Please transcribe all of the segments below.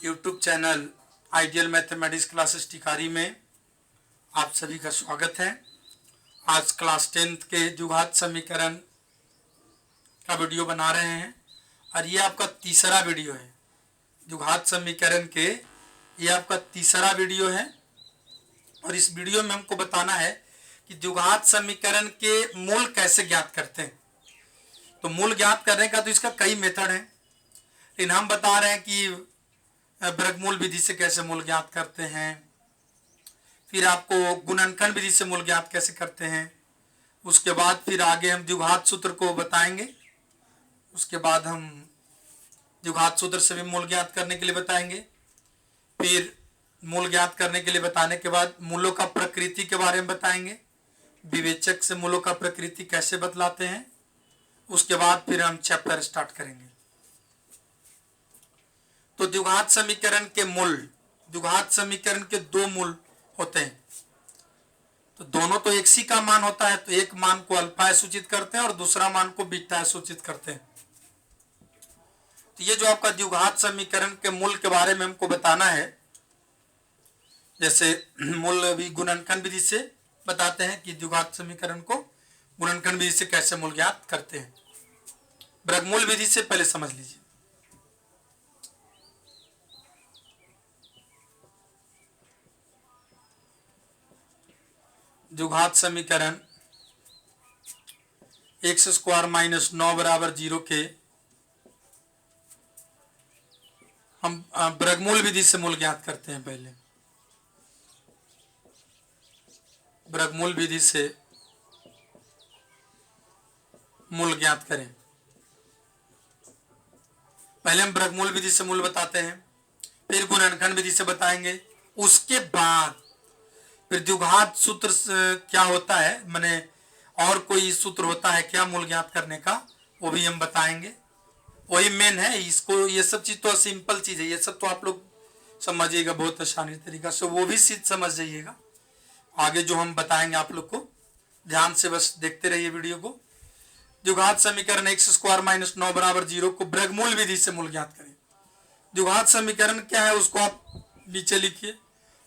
YouTube channel ideal mathematics classes Tikari में आप सभी का स्वागत है। आज क्लास 10th के द्विघात समीकरण का वीडियो बना रहे हैं और ये आपका तीसरा वीडियो है। द्विघात समीकरण के ये आपका तीसरा वीडियो है और इस वीडियो में हमको बताना है कि द्विघात समीकरण के मूल कैसे ज्ञात करते हैं। तो मूल ज्ञात करने का तो इसका कई मेथड है, लेकिन हम बता रहे हैं कि वर्गमूल विधि से कैसे मूल ज्ञात करते हैं, फिर आपको गुणनखंड विधि से मूल ज्ञात कैसे करते हैं, उसके बाद फिर आगे हम द्विघात सूत्र को बताएंगे। उसके बाद हम द्विघात सूत्र से भी मूल ज्ञात करने के लिए बताएंगे। फिर मूल ज्ञात करने के लिए बताने के बाद मूलों का प्रकृति के बारे में बताएंगे, विवेचक से मूलों का प्रकृति कैसे बतलाते हैं। उसके बाद फिर हम चैप्टर स्टार्ट करेंगे। तो द्विघात समीकरण के मूल, द्विघात समीकरण के दो मूल होते हैं, तो दोनों तो एक सी का मान होता है, तो एक मान को अल्फा सूचित करते हैं और दूसरा मान को बीटा सूचित करते हैं। तो ये जो आपका द्विघात समीकरण के मूल के बारे में हमको बताना है, जैसे मूल भी गुणनखंड विधि से बताते हैं कि द्विघात समीकरण को गुणनखंड विधि से कैसे मूल ज्ञात करते हैं। वर्गमूल विधि से पहले समझ लीजिए। द्विघात समीकरण x स्क्वायर माइनस 9 बराबर 0 के हम वर्गमूल विधि से मूल ज्ञात करते हैं। पहले वर्गमूल विधि से मूल ज्ञात करें। पहले हम वर्गमूल विधि से मूल बताते हैं, फिर गुणनखंड विधि से बताएंगे। उसके बाद फिर द्विघात सूत्र क्या होता है, माने और कोई सूत्र होता है क्या मूल ज्ञात करने का, वो भी हम बताएंगे। वही मेन है इसको, ये सब चीज तो सिंपल चीज है, ये सब तो आप लोग समझिएगा बहुत आसानी तरीका से, वो भी चीज समझ जाइएगा। आगे जो हम बताएंगे आप लोग को ध्यान से बस देखते रहिए वीडियो को। द्विघात समीकरण x स्क्वायर माइनस 9 बराबर 0 को वर्गमूल विधि से मूल ज्ञात करें। द्विघात समीकरण क्या है उसको आप नीचे लिखिए।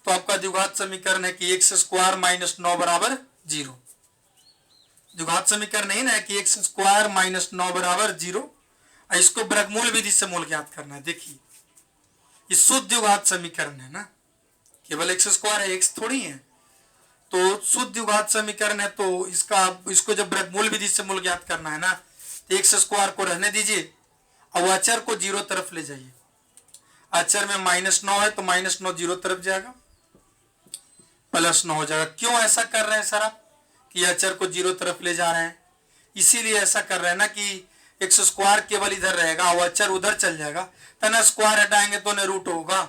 तो आपका द्विघात समीकरण है कि x स्क्वायर माइनस 9 बराबर 0। द्विघात समीकरण नहीं ना है कि x स्क्वायर माइनस 9 बराबर 0, इसको वर्गमूल विधि से मूल ज्ञात करना है। देखिए ये शुद्ध द्विघात समीकरण है ना, केवल x स्क्वायर है, x थोड़ी है, तो शुद्ध द्विघात समीकरण है। तो इसको जब वर्गमूल विधि से मूल ज्ञात करना है ना, तो x स्क्वायर को रहने दीजिए और अचर को 0 तरफ ले जाइए। अचर में -9 है तो -9 0 तरफ जाएगा, +9 हो जाएगा। क्यों ऐसा कर रहे हैं सर आप कि अचर को 0 तरफ ले जा रहे हैं? इसीलिए ऐसा कर रहे हैं ना कि x स्क्वायर केवल इधर रहेगा और अचर उधर चल जाएगा, तना स्क्वायर हटाएंगे तो रूट होगा,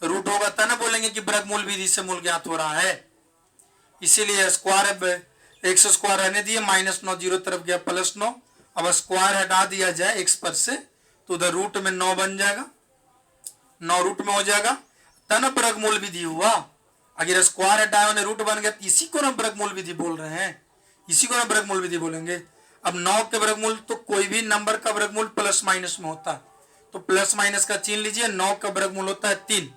रूट होगा तना बोलेंगे कि वर्गमूल विधि से मूल ज्ञात हो रहा है। इसीलिए स्क्वायर x स्क्वायर रहने दिए, -9 0 तरफ गया +9। अब स्क्वायर हटा दिया जाए x पर से तो उधर रूट में 9 बन जाएगा, 9 रूट में हो जाएगा, तन वर्गमूल विधि हुआ। अगर स्क्वायर हटाए उन्हें रूट बन गया, इसी को ना वर्गमूल विधि बोल रहे हैं, इसी को ना वर्गमूल विधि बोलेंगे। अब 9 के वर्गमूल तो कोई भी नंबर का वर्गमूल प्लस माइनस में होता है, तो प्लस माइनस का चिन्ह लीजिए। 9 का वर्गमूल होता है 3,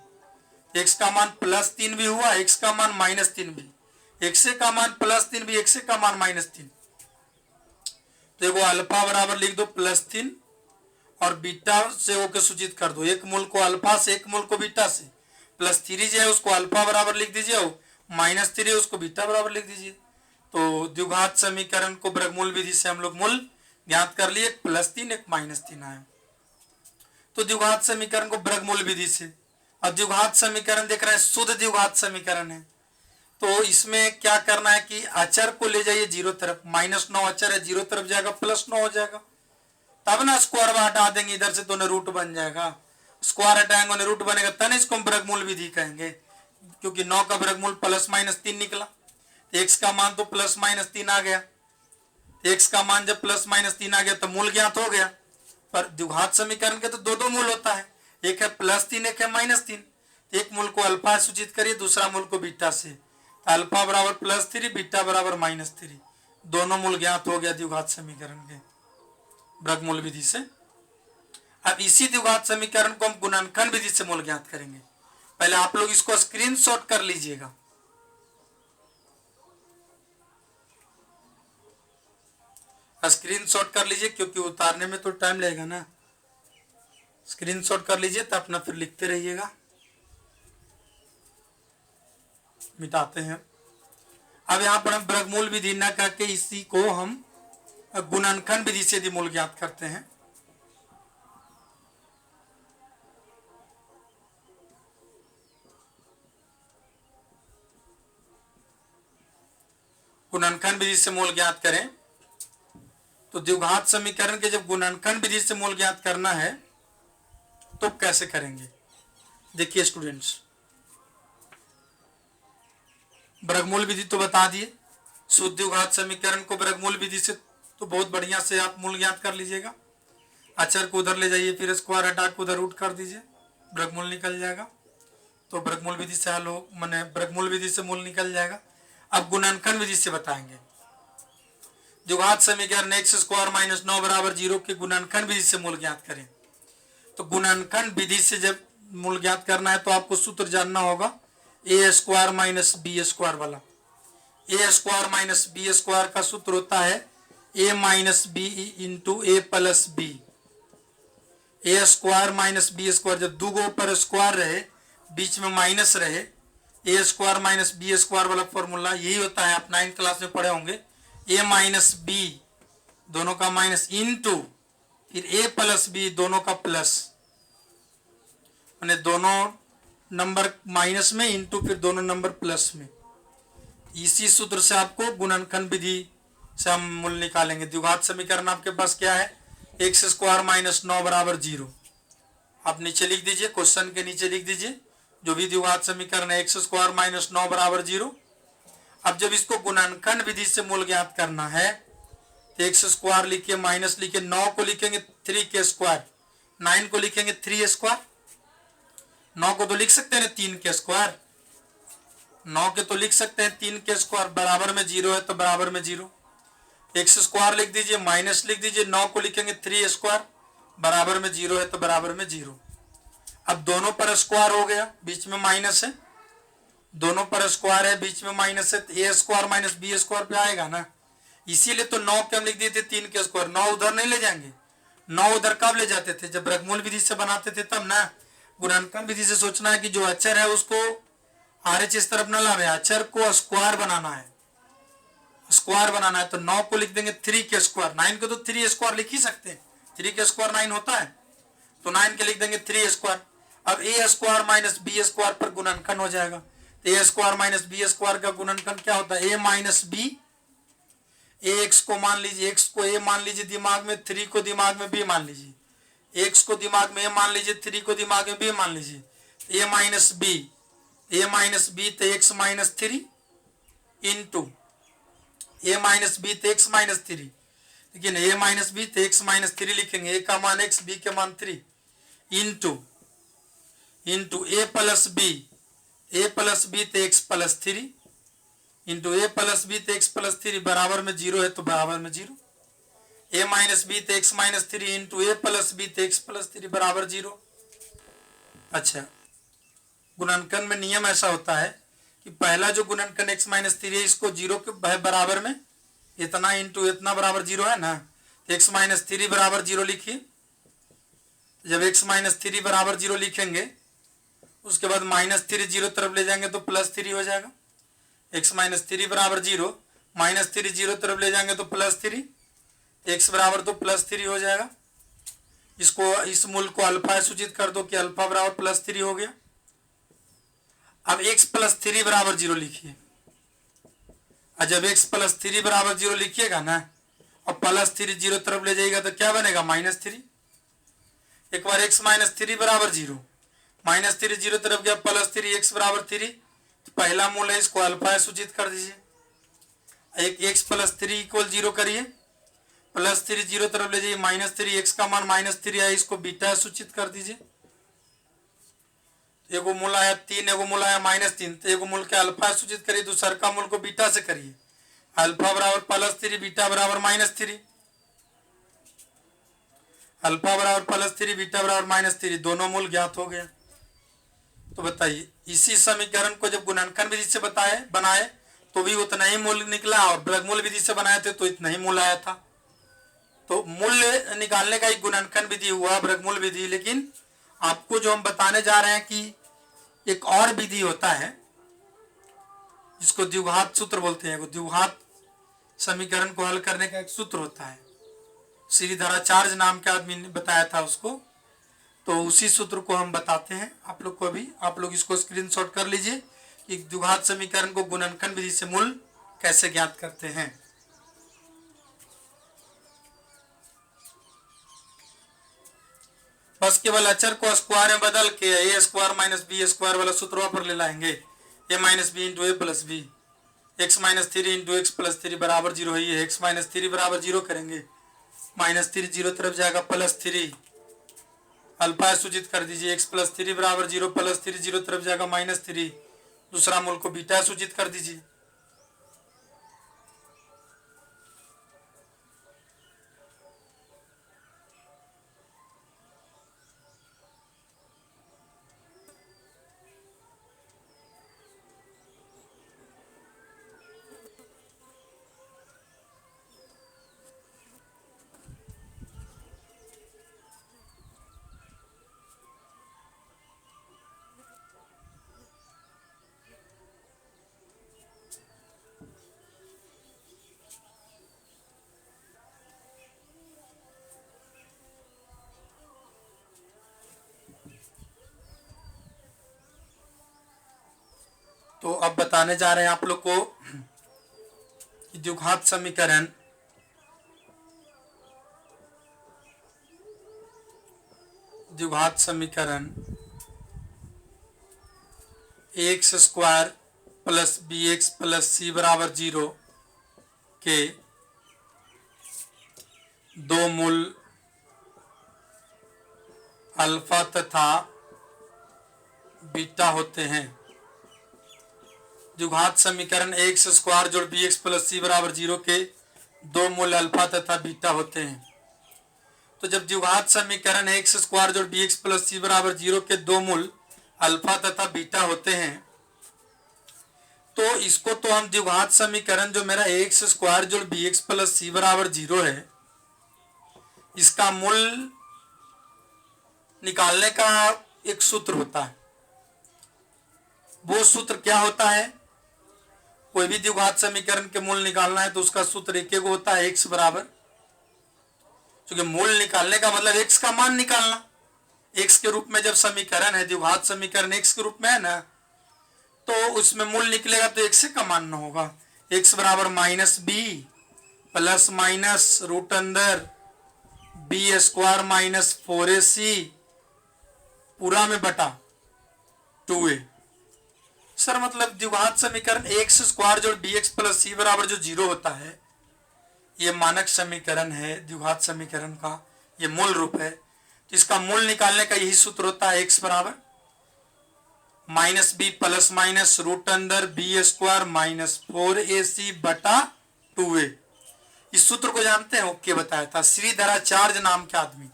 x का मान +3 भी हुआ, x का मान -3 भी, x का मान +3 भी, x का मान -3। तो एगो अल्फा बराबर लिख दो +3 और बीटा से होकर सूचित कर दो। एक मूल को अल्फा से, एक मूल को बीटा से। +3 जो है उसको अल्फा बराबर लिख दीजिए और -3 उसको बीटा बराबर लिख दीजिए। तो द्विघात समीकरण को वर्गमूल विधि से हम लोग मूल ज्ञात कर लिए, एक +3 एक -3 आया। तो द्विघात समीकरण को वर्गमूल विधि से। अब द्विघात समीकरण देख रहे हैं शुद्ध द्विघात समीकरण है, तो इसमें क्या करना है कि अचर को ले जाइए 0 तरफ। -9 अचर है, 0 तरफ जाएगा, +9 हो जाएगा। तब ना स्क्वायर हटा देंगे इधर से तो रूट बन जाएगा, स्क्वायर हटाएंगे रूट बनेगा, तब इसको हम वर्गमूल विधि कहेंगे। क्योंकि 9 का वर्गमूल +-3 निकला, x का मान तो +-3 आ गया। x का मान जब +-3 आ गया तो मूल ज्ञात हो गया। पर द्विघात समीकरण के तो दो मूल होता है, एक है +3 एक है -3। एक मूल को अल्फा सूचित करिए, दूसरा मूल को बीटा से। अल्फा बराबर +3 बीटा बराबर -3, दोनों मूल ज्ञात हो गया द्विघात समीकरण के वर्गमूल विधि से। अब इसी द्विघात समीकरण को हम गुणनखंड विधि से मूल ज्ञात करेंगे। पहले आप लोग इसको स्क्रीनशॉट कर लीजिएगा। स्क्रीनशॉट कर लीजिए क्योंकि उतारने में तो टाइम लगेगा ना। स्क्रीनशॉट कर लीजिए तो अपना फिर लिखते रहिएगा। मिटाते हैं। अब यहाँ पर हम वर्गमूल विधि न करके इसी को हम गुणनखंड विधि से भी मूल ज्ञात करते हैं। गुणनखंड विधि से मूल ज्ञात करें तो द्विघात समीकरण के जब गुणनखंड विधि से मूल ज्ञात करना है तो कैसे करेंगे। देखिए स्टूडेंट्स, वर्गमूल विधि तो बता दिए। शुद्ध द्विघात समीकरण को वर्गमूल विधि से तो बहुत बढ़िया से आप मूल ज्ञात कर लीजिएगा। अचर को उधर ले जाइए, फिर स्क्वायर हटा के उधर रूट कर दीजिए, वर्गमूल निकल जाएगा। तो वर्गमूल विधि से हल हो, माने वर्गमूल विधि से मूल निकल जाएगा। अब गुणनखंड विधि से बताएंगे। द्विघात समीकरण x स्क्वायर माइनस 9 बराबर 0 के गुणनखंड विधि से मूल ज्ञात करें। तो गुणनखंड विधि से जब मूल ज्ञात करना है तो आपको सूत्र जानना होगा ए स्क्वायर माइनस बी स्क्वायर वाला। ए स्क्वायर माइनस बी स्क्वायर का सूत्र होता है ए minus B into A plus B. A square minus B square, जब दो गो पर स्क्वायर रहे बीच में माइनस रहे, ए स्क्वायर माइनस बी स्क्वायर वाला फॉर्मूला यही होता है। आप 9th क्लास में पढ़े होंगे। ए माइनस बी दोनों का माइनस इंटू फिर ए प्लस बी दोनों का प्लस, माने दोनों नंबर माइनस में इंटू फिर दोनों नंबर प्लस में। इसी सूत्र से आपको गुणनखंड विधि से हम मूल निकालेंगे। द्विघात समीकरण आपके पास क्या है, एक्स स्क्वायर माइनस 9 बराबर 0। आप नीचे लिख दीजिए, क्वेश्चन के नीचे लिख दीजिए जो भी द्विघात समीकरण है एक्स स्क्वायर माइनस 9 बराबर 0। अब जब इसको गुणनखंड विधि से मूल ज्ञात करना है तो एक्स स्क्वायर लिखिए, माइनस लिखिए, 9 को लिखेंगे 3 के स्क्वायर, 9 को लिखेंगे 3 स्क्वायर। 9 को तो लिख सकते हैं 3 के स्क्वायर, 9 के तो लिख सकते हैं 3 के स्क्वायर, बराबर में 0 है तो बराबर में 0। एक्स स्क्वायर लिख दीजिए, माइनस लिख दीजिए, 9 को लिखेंगे 3 स्क्वायर, बराबर में 0 है तो बराबर में 0। अब दोनों पर स्क्वायर हो गया, बीच में माइनस है, दोनों पर स्क्वायर है बीच में माइनस है, तो ए स्क्वायर माइनस बी स्क्वायर पे आएगा ना। इसीलिए तो 9 के हम लिख दिए थे 3 के स्क्वायर। 9 उधर नहीं ले जाएंगे, 9 उधर कब ले जाते थे, जब वर्गमूल विधि से बनाते थे तब ना। गुणनखंड विधि से सोचना है कि जो अक्षर है उसको आरएच इस तरफ न लावे, अक्षर को स्क्वायर बनाना है, स्क्वायर बनाना है। तो 9 को लिख देंगे 3 के स्क्वायर, 9 को तो 3 स्क्वायर लिख ही सकते हैं, 3 के स्क्वायर 9 होता है, तो 9 के लिख देंगे 3 स्क्वायर। अब ए स्क्वायर माइनस बी स्क्वायर पर गुणनखंड हो जाएगा। तो ए स्क्वायर माइनस बी स्क्वायर का गुणनखंड क्या होता है, ए माइनस बी। ए एक्स को मान लीजिए, एक्स को ए मान लीजिए दिमाग में, 3 को दिमाग में बी मान लीजिए, एक्स को दिमाग में ए मान लीजिए, 3 को दिमाग में बी मान लीजिए। ए माइनस बी, ए माइनस बी तो एक्स माइनस 3 इंटू ए माइनस बी तो एक्स माइनस 3, लेकिन ए माइनस बी तो एक्स माइनस 3 लिखेंगे, ए का मान एक्स बी के मान 3 into A plus B, A plus B तो x plus 3 into A plus B तो एक्स प्लस 3, बराबर में 0 है तो बराबर में 0। ए माइनस बी तो x minus 3 into A plus B तो एक्स प्लस 3 बराबर 0। अच्छा, गुणनखंड में नियम ऐसा होता है कि पहला जो गुणनखंड x माइनस 3 है इसको 0 के बराबर में इतना इंटू इतना बराबर 0 है ना, x माइनस 3 बराबर 0 लिखिए। जब x माइनस 3 बराबर 0 लिखेंगे उसके बाद माइनस 3 0 तरफ ले जाएंगे तो प्लस 3 हो जाएगा। x माइनस 3 बराबर 0, माइनस 3 0 तरफ ले जाएंगे तो प्लस 3, x बराबर तो प्लस 3 हो जाएगा। इसको इस मूल को अल्फा सूचित कर दो कि अल्फा बराबर प्लस 3 हो गया। अब x प्लस 3 बराबर 0 लिखिए, और जब x प्लस 3 बराबर 0 लिखिएगा ना और प्लस 3 0 तरफ ले जाइएगा तो क्या बनेगा, माइनस 3। एक बार x माइनस 3 बराबर 0, माइनस 3 0 तरफ गया, प्लस 3 x बराबर 3, तो पहला मूल है इसको अल्फा सूचित कर दीजिए। एक x प्लस 3 इक्वल 0 करिए, प्लस 3 0 तरफ ले जाइए, माइनस 3, x का मान माइनस 3 है, इसको बीटा सूचित कर दीजिए। एगो मूल आया 3, एगो मूल आया माइनस 3, तो एगो मूल के अल्फा सूचित करिए, दूसरा का मूल को बीटा से करिए। अल्फा बराबर प्लस 3, बीटा बराबर माइनस 3। अल्फा बराबर +3 बीटा बराबर -3 दोनों मूल ज्ञात हो गया। तो बताइए इसी समीकरण को जब गुणनखंड विधि से बनाए तो भी उतना ही मूल निकला और वर्गमूल विधि से बनाए थे तो इतना ही मूल आया था। तो मूल्य निकालने का एक गुणनखंड विधि हुआ, वर्गमूल विधि। लेकिन आपको जो हम बताने जा रहे हैं कि एक और विधि होता है जिसको द्विघात सूत्र बोलते हैं। द्विघात समीकरण को हल करने का एक सूत्र होता है, श्रीधराचार्य नाम के आदमी ने बताया था उसको। तो उसी सूत्र को हम बताते हैं आप लोग को अभी। आप लोग इसको स्क्रीनशॉट कर लीजिए कि द्विघात समीकरण को गुणनखंड विधि से मूल कैसे ज्ञात करते हैं। बस केवल अचर को स्क्वायर में बदल के a square minus B square वाला सूत्र वापर ले लाएंगे। a minus B into A plus B, X minus 3 into X plus 3 बराबर 0 है। एक्स माइनस 3 बराबर 0 करेंगे, -3 0 तरफ जाएगा +3, अल्फा सूचित कर दीजिए। एक्स प्लस 3 बराबर 0 +3 0 तरफ जाएगा -3, दूसरा मूल को बीटा सूचित कर दीजिए। तो अब बताने जा रहे हैं आप लोग को कि द्विघात समीकरण x square plus B x plus सी बराबर 0 के दो मूल अल्फा तथा बीटा होते हैं। द्विघात समीकरण एक्स स्क्वायर जोड़ बी एक्स प्लस सी बराबर 0 के दो मूल अल्फा तथा बीटा होते हैं। तो जब द्विघात समीकरण एक्स स्क्वायर जोड़ बी एक्स प्लस सी बराबर 0 के दो मूल अल्फा तथा बीटा होते हैं तो इसको तो हम द्विघात समीकरण जो मेरा एक्स स्क्वायर जोड़ बी एक्स प्लस सी बराबर 0 है इसका मूल निकालने का एक सूत्र होता है। वो सूत्र क्या होता है? कोई भी द्विघात समीकरण के मूल निकालना है तो उसका सूत्र एक को होता है एक्स बराबर, क्योंकि मूल निकालने का मतलब एक्स का मान निकालना। एक्स के रूप में जब समीकरण है, द्विघात समीकरण एक्स के रूप में है ना, तो उसमें मूल निकलेगा तो एक्स का मान ना होगा। एक्स बराबर minus B plus minus root अंदर बी स्क्वायर माइनस 4ac पूरा में बटा 2a। सर मतलब द्विघात समीकरण एक्स स्क्वायर जोड़ बी एक्स प्लस सी बराबर जो 0 होता है ये मानक समीकरण है द्विघात समीकरण का, ये मूल रूप है। तो इसका मूल निकालने का यही सूत्र होता है एक्स बराबर minus B plus minus root अंदर बी स्क्वायर माइनस 4ac बटा 2a। इस सूत्र को जानते हैं? ओके बताया था श्रीधराचार्य नाम के आदमी,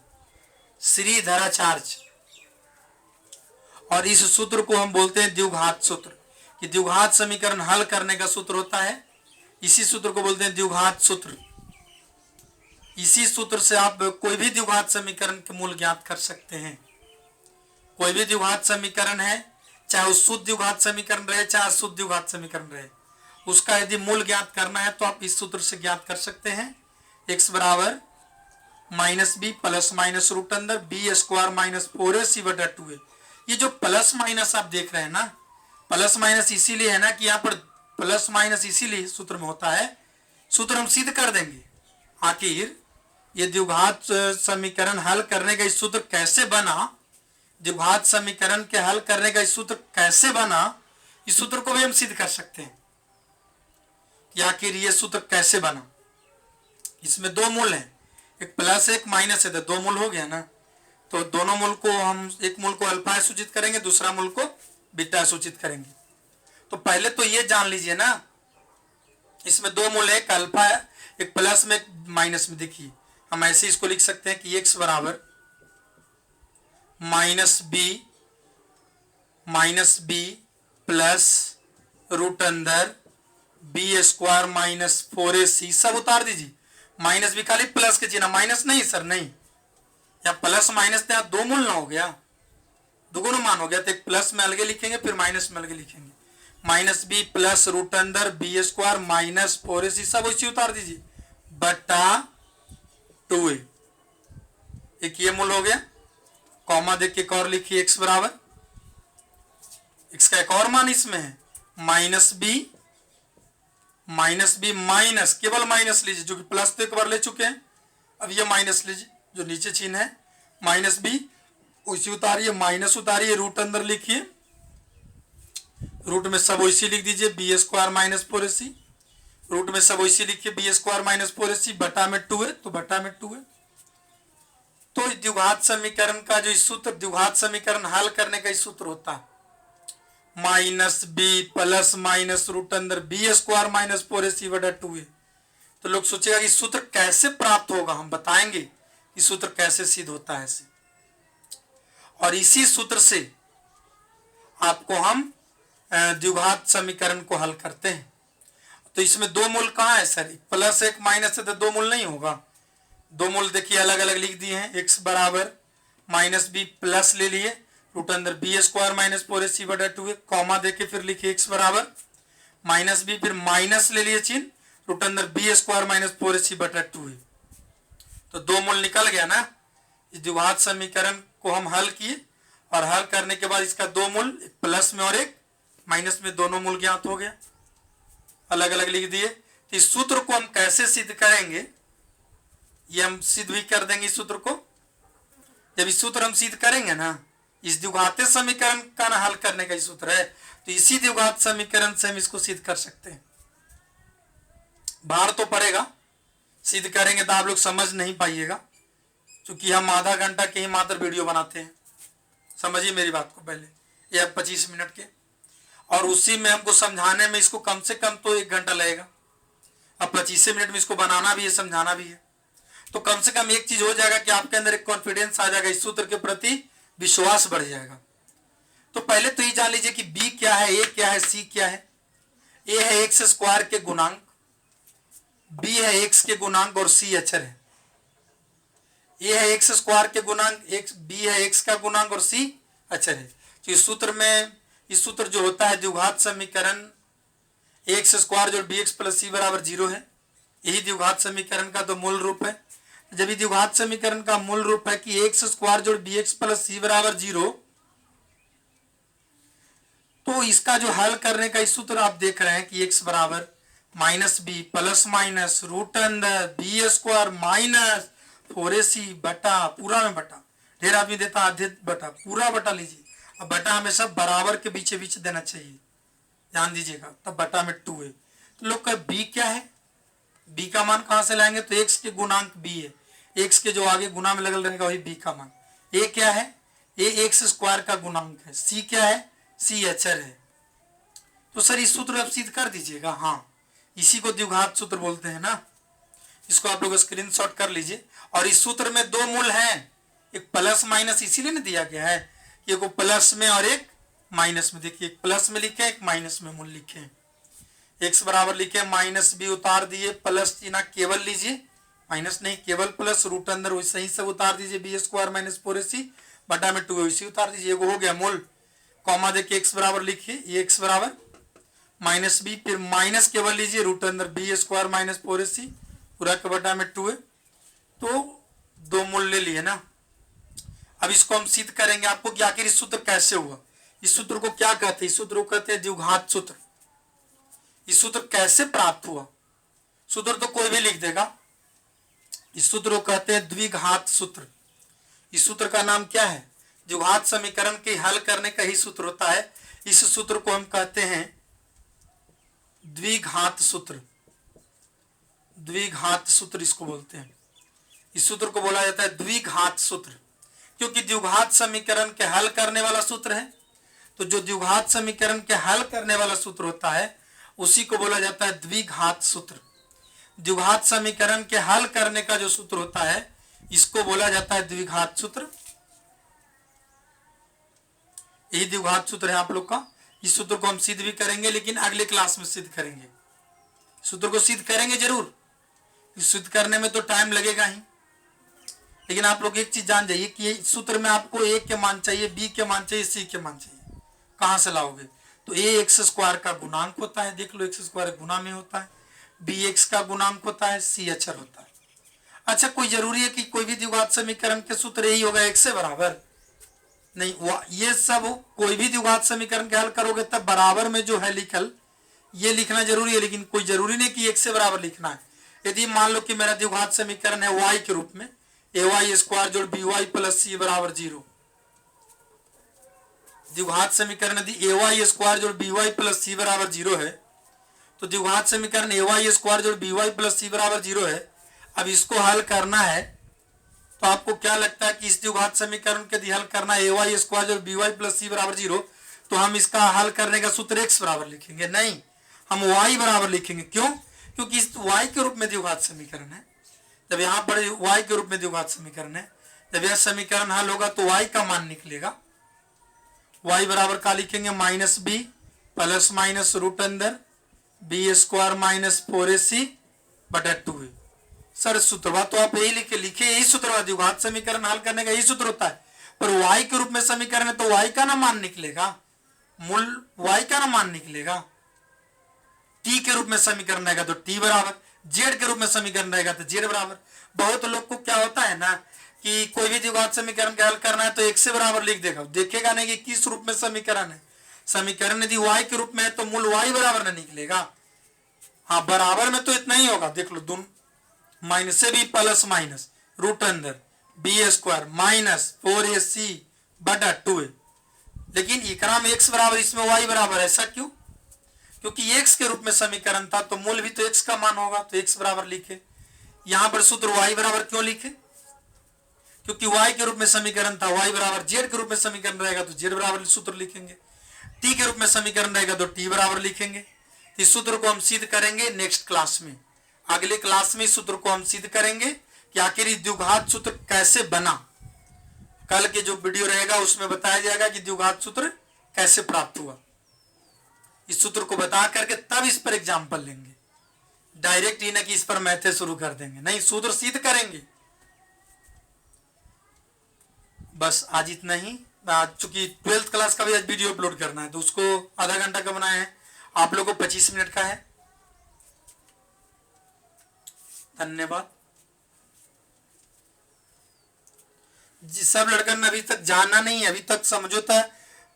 श्रीधराचार्य। और इस सूत्र को हम बोलते हैं द्विघात सूत्र, कि द्विघात समीकरण हल करने का सूत्र होता है। इसी सूत्र को बोलते हैं द्विघात सूत्र। इसी सूत्र से आप कोई भी द्विघात समीकरण के मूल ज्ञात कर सकते हैं। कोई भी द्विघात समीकरण है, चाहे वो शुद्ध द्विघात समीकरण रहे चाहे अशुद्ध द्विघात समीकरण रहे, उसका यदि मूल ज्ञात करना है तो आप इस सूत्र से ज्ञात कर सकते हैं। एक्स बराबर minus B plus minus root अंदर बी स्क्वायर माइनस 4ac बटा 2a। ये जो प्लस माइनस आप देख रहे हैं ना, प्लस माइनस इसीलिए है ना कि यहाँ पर प्लस माइनस इसीलिए सूत्र में होता है। सूत्र हम सिद्ध कर देंगे। आखिर ये द्विघात समीकरण हल करने का इस सूत्र कैसे बना, द्विघात समीकरण के हल करने का इस सूत्र कैसे बना, इस सूत्र को भी हम सिद्ध कर सकते हैं कि आखिर ये सूत्र कैसे बना। इसमें दो मूल हैं, एक प्लस एक माइनस है, तो दो मूल हो गया ना। तो दोनों मूल को हम, एक मूल को अल्फा सूचित करेंगे, दूसरा मूल को बीटा सूचित करेंगे। तो पहले तो ये जान लीजिए ना, इसमें दो मूल है, एक अल्फा एक प्लस में एक माइनस में। देखिए हम ऐसे इसको लिख सकते हैं कि x बराबर माइनस बी प्लस रूट अंदर बी स्क्वायर माइनस 4ac सब उतार दीजिए। माइनस भी खाली प्लस के चिन्ह, माइनस नहीं सर नहीं, या प्लस माइनस तो यहाँ दो मूल ना हो गया, दुगुना मान हो गया, तो एक प्लस में अलगे लिखेंगे फिर माइनस में अलगे लिखेंगे। माइनस बी प्लस रूट अंदर बी स्क्वायर माइनस 4ac सब इसी उतार दीजिए बटा 2a। एक ये मूल हो गया, कॉमा देख के एक और लिखिए x बराबर, x का एक और मान इसमें है माइनस बी माइनस केवल माइनस लीजिए, जो कि प्लस तो एक बार ले चुके हैं, अब ये माइनस लीजिए जो नीचे चिन्ह है माइनस बी उसी उतारिए, माइनस उतारिए, रूट अंदर लिखिए, रूट में सब वैसी लिख दीजिए B square minus 4ac, root में सब वैसी लिखिए बी स्क्वायर माइनस 4ac, बटा में 2 है तो बटा में 2 है। तो द्विघात समीकरण का जो सूत्र, द्विघात समीकरण हल करने का सूत्र होता है minus B plus minus root अंदर बी स्क्वायर माइनस 4ac बटा 2a। तो लोग सोचेगा कि सूत्र कैसे प्राप्त होगा, हम बताएंगे कि सूत्र कैसे सिद्ध होता है ऐसे, और इसी सूत्र से आपको हम द्विघात समीकरण को हल करते हैं। तो इसमें दो मूल कहाँ है सर, प्लस एक माइनस है तो दो मूल नहीं होगा, दो मूल देखिए अलग अलग लिख दिए हैं, x बराबर माइनस बी प्लस ले लिए रूट अंदर बी स्क्वायर माइनस 4ac बटा 2a, कॉमा देके फिर लिखिए x बराबर माइनस बी फिर माइनस ले लिए चिन्ह रूट अंदर बी स्क्वायर माइनस 4ac बटा 2a। तो दो मूल निकल गया ना, इस द्विघात समीकरण को हम हल किए और हल करने के बाद इसका दो मूल, एक प्लस में और एक माइनस में, दोनों मूल ज्ञात हो गया, अलग अलग लिख दिए। तो इस सूत्र को हम कैसे सिद्ध करेंगे, ये हम सिद्ध भी कर देंगे इस सूत्र को। जब इस सूत्र हम सिद्ध करेंगे ना, इस द्विघात समीकरण का ना हल करने का सूत्र है, तो इसी द्विघात समीकरण से हम इसको सिद्ध कर सकते हैं। बाहर तो पड़ेगा, सिद्ध करेंगे तो आप लोग समझ नहीं पाइएगा, क्योंकि हम आधा घंटा के ही मात्र वीडियो बनाते हैं, समझिए मेरी बात को पहले, ये 25 मिनट के, और उसी में हमको समझाने में इसको कम से कम तो 1 घंटा लगेगा। अब 25 मिनट में इसको बनाना भी है, समझाना भी है, तो कम से कम एक चीज हो जाएगा कि आपके अंदर एक कॉन्फिडेंस आ जाएगा, इस सूत्र के प्रति विश्वास बढ़ जाएगा। तो पहले तो ये जान लीजिए कि b क्या है, a क्या है, c क्या है। a है x स्क्वायर के गुणांक, b है x के गुणांक और c अचर है। a है x स्क्वायर के गुणांक, b है x का गुणांक और c अचर है। तो इस सूत्र में, इस सूत्र जो होता है द्विघात समीकरण x स्क्वायर जो bx प्लस c बराबर 0 है, यही द्विघात समीकरण का तो मूल रूप है। जब ये द्विघात समीकरण का मूल रूप है कि x स्क्वायर जोड़ bx प्लस c बराबर 0, तो इसका जो हल करने का सूत्र आप देख रहे हैं कि x बराबर minus B plus minus root अंदर बी स्क्वायर माइनस 4ac बटा, पूरा में बटा, ढेर आदमी देता आधे बटा, पूरा बटा लीजिए। अब बटा हमेशा बराबर के बीच बीच देना चाहिए, ध्यान दीजिएगा, तब बटा में 2 है। तो लोग का b क्या है, b का मान कहां से लाएंगे, तो x के गुणांक b है, x के जो आगे गुना में लगल रहेगा वही b का मान। a क्या है, a x स्क्वायर का गुणांक है, c क्या है, c अचर है। तो सर इस सूत्र आप सिद्ध कर दीजिएगा, हाँ इसी को द्विघात सूत्र बोलते हैं ना, इसको आप लोग स्क्रीनशॉट कर लीजिए। और इस सूत्र में दो मूल हैं, एक प्लस माइनस इसीलिए नहीं दिया गया है, एक को प्लस में और एक माइनस में, देखिए एक प्लस में लिखे एक माइनस में मूल लिखे, x बराबर लिखे माइनस बी उतार दिए, प्लस चिन्ह केवल लीजिए, माइनस नहीं केवल प्लस, रूट अंदर वैसे ही सब उतार दीजिए, बी स्क्वायर माइनस 4ac बटा में 2 वैसे उतार दीजिए, एगो हो गया मूल, कॉमा देके x बराबर लिखिए, ये x बराबर माइनस बी फिर माइनस केवल लीजिए, रूट अंदर बी स्क्वायर माइनस 4ac पूरा के बटा में 2 है। तो दो मूल ले लिए ना, अब इसको हम सिद्ध करेंगे आपको कि आखिर इस सूत्र कैसे हुआ। इस सूत्र को क्या कहते हैं, इस सूत्र को कहते हैं द्विघात सूत्र। इस सूत्र कैसे प्राप्त हुआ, सूत्र तो कोई भी लिख देगा, इस सूत्र को कहते हैं द्विघात सूत्र। इस सूत्र का नाम क्या है, द्विघात समीकरण के हल करने का ही सूत्र होता है। इस सूत्र को हम कहते हैं द्विघात सूत्र, द्विघात सूत्र इसको बोलते हैं। इस सूत्र को बोला जाता है द्विघात सूत्र, क्योंकि द्विघात समीकरण के हल करने वाला सूत्र है। तो जो द्विघात समीकरण के हल करने वाला सूत्र होता है उसी को बोला जाता है द्विघात सूत्र। द्विघात समीकरण के हल करने का जो सूत्र होता है इसको बोला जाता है द्विघात सूत्र। यही द्विघात सूत्र है आप लोग का। इस सूत्र को हम सिद्ध भी करेंगे, लेकिन अगले क्लास में सिद्ध करेंगे। सूत्र को सिद्ध करेंगे जरूर, इस सिद्ध करने में तो टाइम लगेगा ही, लेकिन आप लोग एक चीज जान जाइए कि इस सूत्र में आपको ए के मान चाहिए, बी के मान चाहिए, सी के मान चाहिए। कहां से लाओगे? तो ए एक्स स्क्वायर का गुणांक होता है, देख लो एक्स स्क्वायर गुना में होता है, बी एक्स का गुणांक होता है, सी अचर होता है। अच्छा, कोई जरूरी है कि कोई भी द्विघात समीकरण के सूत्र यही होगा एक्स से बराबर? नहीं, ये सब कोई भी द्विघात समीकरण के हल करोगे तब बराबर में जो है लिखल ये लिखना जरूरी है, लेकिन कोई जरूरी नहीं कि एक्स से बराबर लिखना है। यदि मान लो कि मेरा द्विघात समीकरण है वाई के रूप में, ए वाई स्क्वायर जोड़ बी वाई प्लस सी बराबर 0। द्विघात समीकरण यदि ए वाई स्क्वायर जोड़ बी वाई प्लस सी बराबर 0 है, तो द्विघात समीकरण ए वाई स्क्वायर जोड़ बी वाई प्लस सी बराबर 0 है। अब इसको हल करना है तो आपको क्या लगता है कि इस द्विघात समीकरण के यदि हल करना है ए वाई स्क्वायर जोड़ बी वाई प्लस सी बराबर 0, तो हम इसका हल करने का सूत्र एक्स बराबर लिखेंगे? नहीं, हम वाई बराबर लिखेंगे। क्यों? क्योंकि इस वाई के रूप में द्विघात समीकरण है। जब यहाँ पर वाई के रूप में द्विघात समीकरण है, जब यह समीकरण हल होगा तो वाई का मान निकलेगा। वाई बराबर का लिखेंगे minus B plus minus root अंदर बी स्क्वायर माइनस 4ac बटा 2a। सर सूत्रवा तो आप यही लिखे यही सूत्रवा, द्विघात समीकरण हल करने का यही सूत्र होता है, पर वाई के रूप में समीकरण है तो वाई का ना मान निकलेगा, मूल वाई का ना मान निकलेगा। टी के रूप में समीकरण रहेगा तो टी बराबर, जेड के रूप में समीकरण रहेगा तो जेड बराबर। बहुत लोग को क्या होता है ना कि कोई भी द्विघात समीकरण का हल करना है तो एक से बराबर लिख देगा, देखेगा नहीं कि किस रूप में समीकरण है। समीकरण यदि वाई के रूप में है तो मूल वाई बराबर ना निकलेगा। हाँ, बराबर में तो इतना ही होगा, देख लो दोनों माइनस से भी प्लस माइनस रूट अंदर बी स्क्वायर माइनस 4ac बटा 2a, लेकिन इकरा में एक्स बराबर इसमें वाई बराबर। ऐसा क्यों? क्योंकि एक्स के रूप में समीकरण था तो मूल भी तो एक्स का मान होगा, तो एक्स बराबर लिखे। यहां पर सूत्र वाई बराबर क्यों लिखे? क्योंकि वाई के रूप में समीकरण था, वाई बराबर जेड के रूप में समीकरण रहेगा तो जेड बराबर सूत्र लिखेंगे। टी के रूप में समीकरण रहेगा तो टी बराबर लिखेंगे। इस सूत्र को हम सिद्ध करेंगे नेक्स्ट क्लास में। अगले क्लास में इस सूत्र को हम सिद्ध करेंगे कि आखिर द्विघात सूत्र कैसे बना। कल के जो वीडियो रहेगा उसमें बताया जाएगा कि द्विघात सूत्र कैसे प्राप्त हुआ। इस सूत्र को बता करके तब इस पर एग्जाम्पल लेंगे, डायरेक्ट ही ना कि इस पर मैथे शुरू कर देंगे, नहीं, सूत्र सिद्ध करेंगे। बस आज इतना ही। चूंकि 12th क्लास का भी आज वीडियो अपलोड करना है तो उसको आधा घंटा का बनाया है, आप लोगों को 25 मिनट का है। धन्यवाद जी। सब लड़का ने अभी तक जाना नहीं है, अभी तक समझौता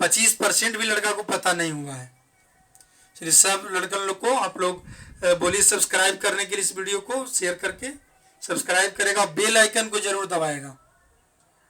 25% भी लड़का को पता नहीं हुआ है। चलिए सब लड़कन लोग को आप लोग बोलिए सब्सक्राइब करने के लिए, इस वीडियो को शेयर करके सब्सक्राइब करेगा, बेल आइकन को जरूर दबाएगा।